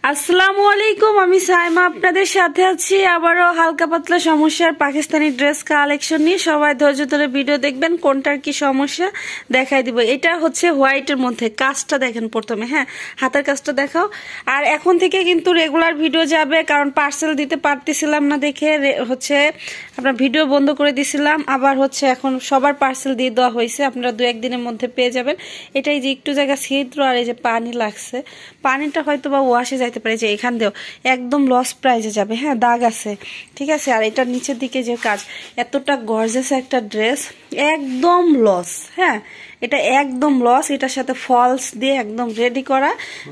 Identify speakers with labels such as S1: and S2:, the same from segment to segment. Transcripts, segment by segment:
S1: আসসালামু আলাইকুম, আমি সাইমা আপনাদের সাথে আছি আবারও হালকা পাতলা সমস্যার পাকিস্তানি ড্রেস কালেকশন নিয়ে। সবাই ধৈর্য ধরে ভিডিও দেখবেন, কোনটার কি সমস্যা দেখাই দিব। এটা হচ্ছে হোয়াইটের মধ্যে, কাজটা দেখেন প্রথমে। হ্যাঁ, হাতের কাজটা দেখাও। আর এখন থেকে কিন্তু রেগুলার ভিডিও যাবে, কারণ পার্সেল দিতে পারতেছিলাম না দেখে হচ্ছে আপনার ভিডিও বন্ধ করে দিছিলাম। আবার হচ্ছে এখন সবার পার্সেল দিয়ে দেওয়া হয়েছে, আপনারা 2-1 দিনের মধ্যে পেয়ে যাবেন। এটাই যে একটু জায়গা ছিদ্র আর এই যে পানি লাগছে, পানিটা হয়তো বা ওয়াশে যাইতে পারে, যে এখান দিয়েও একদম লস প্রাইজে যাবে। হ্যাঁ, দাগ আছে, ঠিক আছে। আর এটার নিচের দিকে যে কাজ, এতটা গর্জিয়াস একটা ড্রেস, একদম লস। হ্যাঁ, এটা একদম লস। এটার সাথে ফলস দিয়ে একদম রেডি করা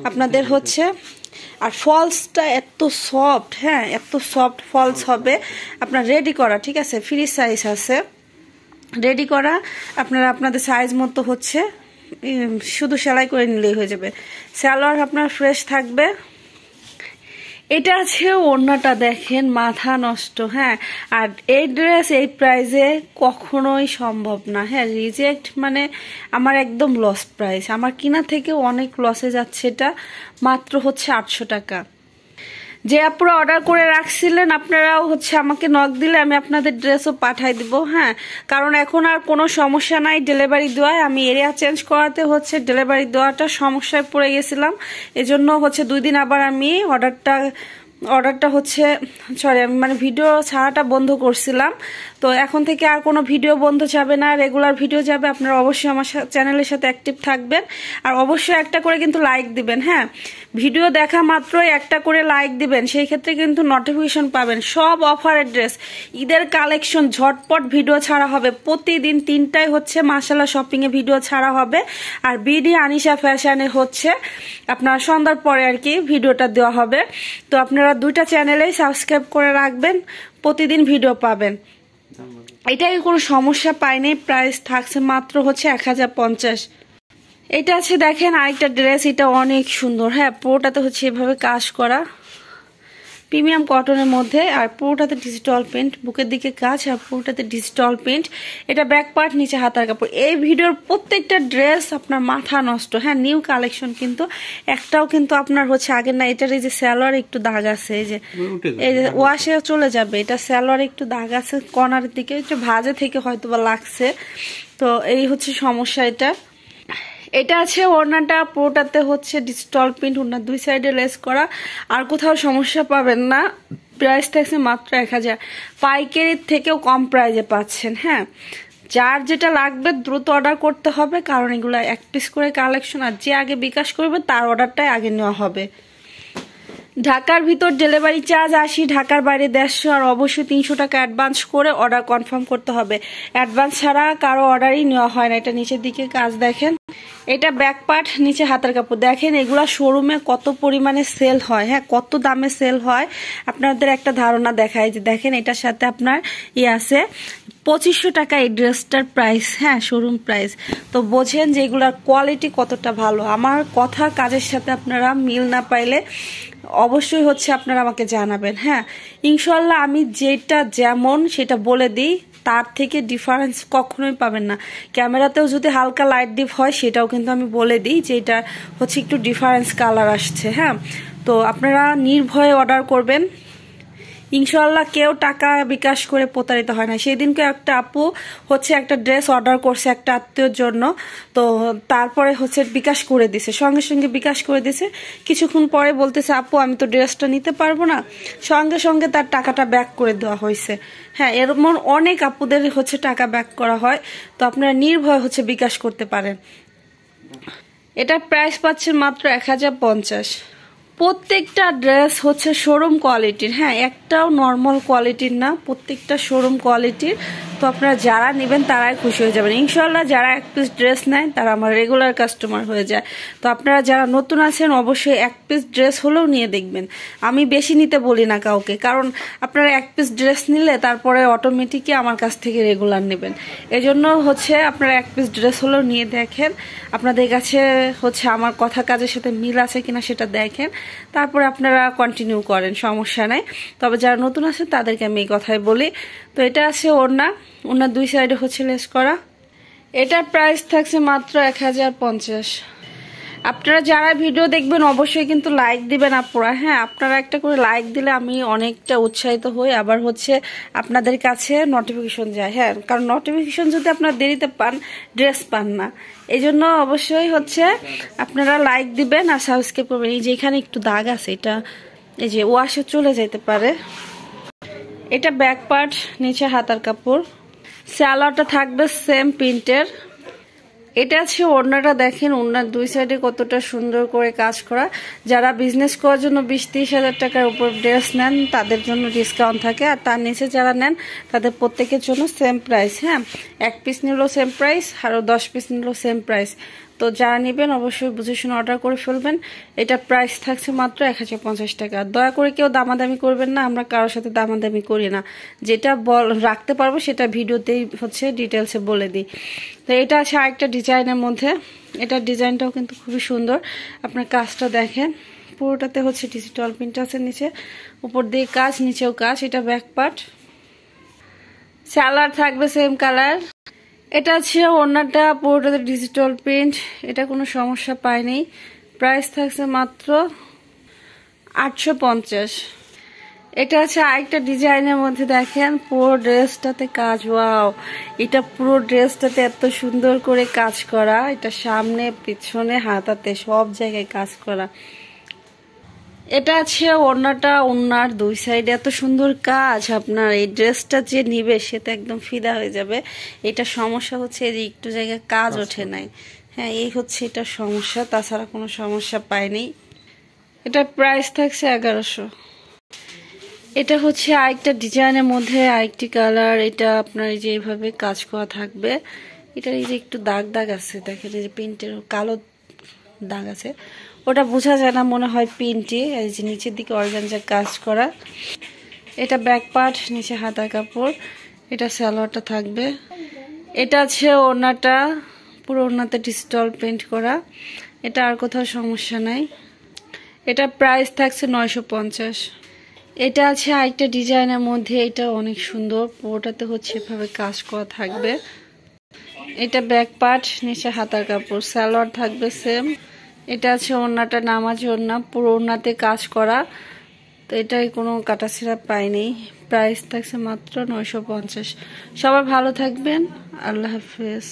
S1: আপনাদের হচ্ছে। আর ফলসটা এত সফট, হ্যাঁ এত সফট ফলস হবে আপনার রেডি করা, ঠিক আছে। ফ্রি সাইজ আছে রেডি করা, আপনারা আপনাদের সাইজ মতো হচ্ছে শুধু সেলাই করে নিলেই হয়ে যাবে। সালোয়ার আপনার ফ্রেশ থাকবে। এটা আছে ওড়নাটা, দেখেন মাথা নষ্ট। হ্যাঁ, আর এই ড্রেস এই প্রাইজে কখনোই সম্ভব না। হ্যাঁ, রিজেক্ট মানে আমার একদম লস প্রাইস, আমার কিনা থেকে অনেক লসে যাচ্ছে। এটা মাত্র হচ্ছে 800 টাকা। যে আপনারা অর্ডার করে রাখছিলেন, আপনারাও হচ্ছে আমাকে নক দিলে আমি আপনাদের ড্রেসও পাঠাই দিব। হ্যাঁ, কারণ এখন আর কোনো সমস্যা নাই ডেলিভারি দেওয়ায়। আমি এরিয়া চেঞ্জ করাতে হচ্ছে ডেলিভারি দেওয়াটা সমস্যায় পড়ে গেছিলাম, এজন্য হচ্ছে 2 দিন আবার আমি অর্ডারটা হচ্ছে আমি মানে ভিডিও ছাড়াটা বন্ধ করছিলাম। তো এখন থেকে আর কোনো ভিডিও বন্ধ যাবে না, রেগুলার ভিডিও যাবে। আপনারা অবশ্যই আমার চ্যানেলের সাথে অ্যাক্টিভ থাকবেন, আর অবশ্যই একটা করে কিন্তু লাইক দিবেন। হ্যাঁ, ভিডিও দেখা মাত্রই একটা করে লাইক দিবেন, সেই ক্ষেত্রে কিন্তু নোটিফিকেশন পাবেন। সব অফারের ড্রেস, ঈদের কালেকশন ঝটপট ভিডিও ছাড়া হবে। প্রতিদিন 3টায় হচ্ছে মাশাআল্লাহ শপিংয়ে ভিডিও ছাড়া হবে। আর বিডি আনিশা ফ্যাশনে হচ্ছে আপনার সন্ধ্যার পরে আর কি ভিডিওটা দেওয়া হবে। তো আপনারা 2টা চ্যানেলেই সাবস্ক্রাইব করে রাখবেন, প্রতিদিন ভিডিও পাবেন। এটাই কোনো সমস্যা পাইনি। প্রাইস থাকছে মাত্র হচ্ছে 1050। এটা আছে দেখেন আরেকটা ড্রেস, এটা অনেক সুন্দর। হ্যাঁ, পুরোটাতে হচ্ছে এভাবে কাজ করা প্রিমিয়াম কটনের মধ্যে, আর পুরোটাতে ডিজিটাল প্রিন্ট, বুকের দিকে কাজ আর পুরোটাতে ডিজিটাল প্রিন্ট। এটা ব্যাক পার্ট, নিচে হাতার কাপড়। এই ভিডিওর প্রত্যেকটা ড্রেস আপনার মাথা নষ্ট। হ্যাঁ, নিউ কালেকশন, কিন্তু একটাও কিন্তু আপনার হচ্ছে আগের না। এটার এই যে সালোয়ার একটু দাগ আছে, এই যে ওয়াশে চলে যাবে। এটা সালোয়ার একটু দাগ আছে কর্নারের দিকে, একটু ভাজে থেকে হয়তো বা লাগছে। তো এই হচ্ছে সমস্যা। এটা আছে ওড়নাটা, পুরোটাতে হচ্ছে ডিজিটাল প্রিন্ট, ওড়নার 2 সাইডে লেস করা। আর কোথাও সমস্যা পাবেন না। প্রাইস থাকছে মাত্র 1000। পাইকারির থেকেও কম প্রাইজে পাচ্ছেন। হ্যাঁ, যার যেটা লাগবে দ্রুত অর্ডার করতে হবে, কারণ এগুলো 1 পিস করে কালেকশন, আর যে আগে বিকাশ করবে তার অর্ডারটাই আগে নেওয়া হবে। ঢাকার ভিতর ডেলিভারি চার্জ 80, ঢাকার বাইরে 150, আর অবশ্যই 300 টাকা অ্যাডভান্স করে অর্ডার কনফার্ম করতে হবে। অ্যাডভান্স ছাড়া কারো অর্ডারই নেওয়া হয় না। এটা নিচের দিকে কাজ দেখেন, এটা ব্যাক পার্ট, নিচে হাতার কাপড়। দেখেন এগুলা শোরুমে কত পরিমাণে সেল হয়। হ্যাঁ, কত দামে সেল হয় আপনাদের একটা ধারণা দেখায়। যে দেখেন এটার সাথে আপনার আছে 2500 টাকা এই ড্রেসটার প্রাইস। হ্যাঁ, শোরুম প্রাইস। তো বোঝেন যে এগুলার কোয়ালিটি কতটা ভালো। আমার কথা কাজের সাথে আপনারা মিল না পাইলে অবশ্যই হচ্ছে আপনারা আমাকে জানাবেন। হ্যাঁ, ইনশাল্লাহ আমি যেটা যেমন সেটা বলে দিই, তার থেকে ডিফারেন্স কখনোই পাবেন না। ক্যামেরাতেও যদি হালকা লাইট ডিপ হয় সেটাও কিন্তু আমি বলে দিই যে এটা হচ্ছে একটু ডিফারেন্স কালার আসছে। হ্যাঁ, তো আপনারা নির্ভয়ে অর্ডার করবেন, ইনশাল্লাহ কেউ টাকা বিকাশ করে প্রতারিত হয় না। সেদিনকে একটা আপু হচ্ছে একটা ড্রেস অর্ডার করছে একটা আত্মীয়র জন্য, তো তারপরে হচ্ছে বিকাশ করে দিছে, সঙ্গে সঙ্গে বিকাশ করে দিছে। কিছুক্ষণ পরে বলতেছে আপু আমি তো ড্রেসটা নিতে পারবো না, সঙ্গে সঙ্গে তার টাকাটা ব্যাক করে দেওয়া হয়েছে। হ্যাঁ, এরকম অনেক আপুদের হচ্ছে টাকা ব্যাক করা হয়। তো আপনারা নির্ভয় হচ্ছে বিকাশ করতে পারেন। এটার প্রাইস পাচ্ছেন মাত্র 1050। প্রত্যেকটা ড্রেস হচ্ছে শোরুম কোয়ালিটির। হ্যাঁ, একটাও নর্মাল কোয়ালিটির না, প্রত্যেকটা শোরুম কোয়ালিটির। তো আপনারা যারা নেবেন তারাই খুশি হয়ে যাবেন ইনশাল্লাহ। যারা 1 পিস ড্রেস নেয় তারা আমার রেগুলার কাস্টমার হয়ে যায়। তো আপনারা যারা নতুন আছেন অবশ্যই 1 পিস ড্রেস হলেও নিয়ে দেখবেন। আমি বেশি নিতে বলি না কাউকে, কারণ আপনারা 1 পিস ড্রেস নিলে তারপরে অটোমেটিকই আমার কাছ থেকে রেগুলার নেবেন। এজন্য হচ্ছে আপনারা 1 পিস ড্রেস হলেও নিয়ে দেখেন, আপনাদের কাছে হচ্ছে আমার কথা কাজের সাথে মিল আছে কিনা সেটা দেখেন, তারপরে আপনারা কন্টিনিউ করেন, সমস্যা নাই। তবে যারা নতুন আছে তাদেরকে আমি এই কথাই বলি। তো এটা আছে ওড়নার 2 সাইডে হচ্ছে লেস করা। এটার প্রাইস থাকছে মাত্র 1050। আপনারা যারা ভিডিও দেখবেন অবশ্যই কিন্তু লাইক দিবেন আপুরা। হ্যাঁ, আপনারা একটা করে লাইক দিলে আমি অনেকটা উৎসাহিত হই, আবার হচ্ছে আপনাদের কাছে নোটিফিকেশন যায়। হ্যাঁ, কারণ নোটিফিকেশন যদি আপনারা দেরিতে পান ড্রেস পান না, এই জন্য অবশ্যই হচ্ছে আপনারা লাইক দিবেন আর সাবস্ক্রাইব করবেন। এই যে এখানে একটু দাগ আছে, এটা এই যে ওয়াশে চলে যেতে পারে। এটা ব্যাক পার্ট, নিচে হাতার কাপড়, সালোয়ারটা থাকবে সেম প্রিন্টের। এটা আছে ওড়নাটা, দেখেন ওড়নার দুই সাইডে কতটা সুন্দর করে কাজ করা। যারা বিজনেস করার জন্য 20-30 হাজার টাকার উপর ড্রেস নেন তাদের জন্য ডিসকাউন্ট থাকে, আর তার নিচে যারা নেন তাদের প্রত্যেকের জন্য সেম প্রাইস। হ্যাঁ, 1 পিস নিলেও সেম প্রাইস, আরও 10 পিস নিলেও সেম প্রাইস। তো যারা নেবেন অবশ্যই বুঝে শুনে অর্ডার করে ফেলবেন। এটা প্রাইস থাকছে মাত্র 1050 টাকা। দয়া করে কেউ দামাদামি করবেন না, আমরা কারোর সাথে দামাদামি করি না। যেটা রাখতে পারবো সেটা ভিডিওতেই হচ্ছে ডিটেলসে বলে দিই। তো এটা আছে আরেকটা ডিজাইনের মধ্যে। এটার ডিজাইনটাও কিন্তু খুবই সুন্দর। আপনার কাজটা দেখেন, পুরোটাতে হচ্ছে ডিজিটাল প্রিন্ট আছে, নিচে উপর দিয়ে কাজ, নিচেও কাজ। এটা ব্যাক পার্ট, সালোয়ার থাকবে সেম কালার। এটা আছে ওড়নাটা, পুরোটাতে ডিজিটাল প্রিন্ট। এটা কোনো সমস্যা পায়নি। প্রাইস থাকছে মাত্র 850। এটা আছে আরেকটা ডিজাইনের মধ্যে, দেখেন পুরো ড্রেসটাতে কাজ। ওয়াও, এটা পুরো ড্রেসটাতে এত সুন্দর করে কাজ করা। এটা সামনে পিছনে হাতাতে সব জায়গায় কাজ করা। এটা আছে ওড়নাটা, ওড়নার দুই সাইডে এত সুন্দর কাজ। আপনার এই ড্রেসটা যে নিবে সে তো একদম ফিদা হয়ে যাবে। এটা সমস্যা হচ্ছে যে একটু জায়গায় কাজ ওঠে নাই। হ্যাঁ, এই হচ্ছে এটা সমস্যা, তাছাড়া কোনো সমস্যা পাইনি। এটার প্রাইস থাকছে 1100। এটা হচ্ছে আরেকটা ডিজাইনের মধ্যে আরেকটি কালার। এটা আপনার এই যে এইভাবে কাজ করা থাকবে। এটার এই যে একটু দাগ দাগ আছে, দেখেন এই যে প্রিন্টের কালো দাগ আছে, ওটা বোঝা যায় না, মনে হয় প্রিন্টই। এই যে নিচের দিকে অর্গানজার কাজ করা। এটা ব্যাক পার্ট, নিচে হাতার কাপড়। এটা সালোয়ারটা থাকবে। এটা আছে ওড়নাটা, পুরো ওড়নাতে ডিজিটাল প্রিন্ট করা। এটা আর কোথাও সমস্যা নাই। এটা প্রাইস থাকছে 950। এটা আছে আরেকটা ডিজাইনের মধ্যে। এটা অনেক সুন্দর, পুরোটাতে হচ্ছে এভাবে কাজ করা থাকবে। এটা ব্যাক পার্ট, নিচে হাতার কাপড়, সালোয়ার থাকবে সেম। এটা আছে ওড়নাটা, নামাজি ওড়না, পুরো ওড়নাতে কাজ করা। তো এটাই কোনো কাটাছিড়া পাইনি। প্রাইস থাকছে মাত্র 950। সবাই ভালো থাকবেন, আল্লাহ হাফেজ।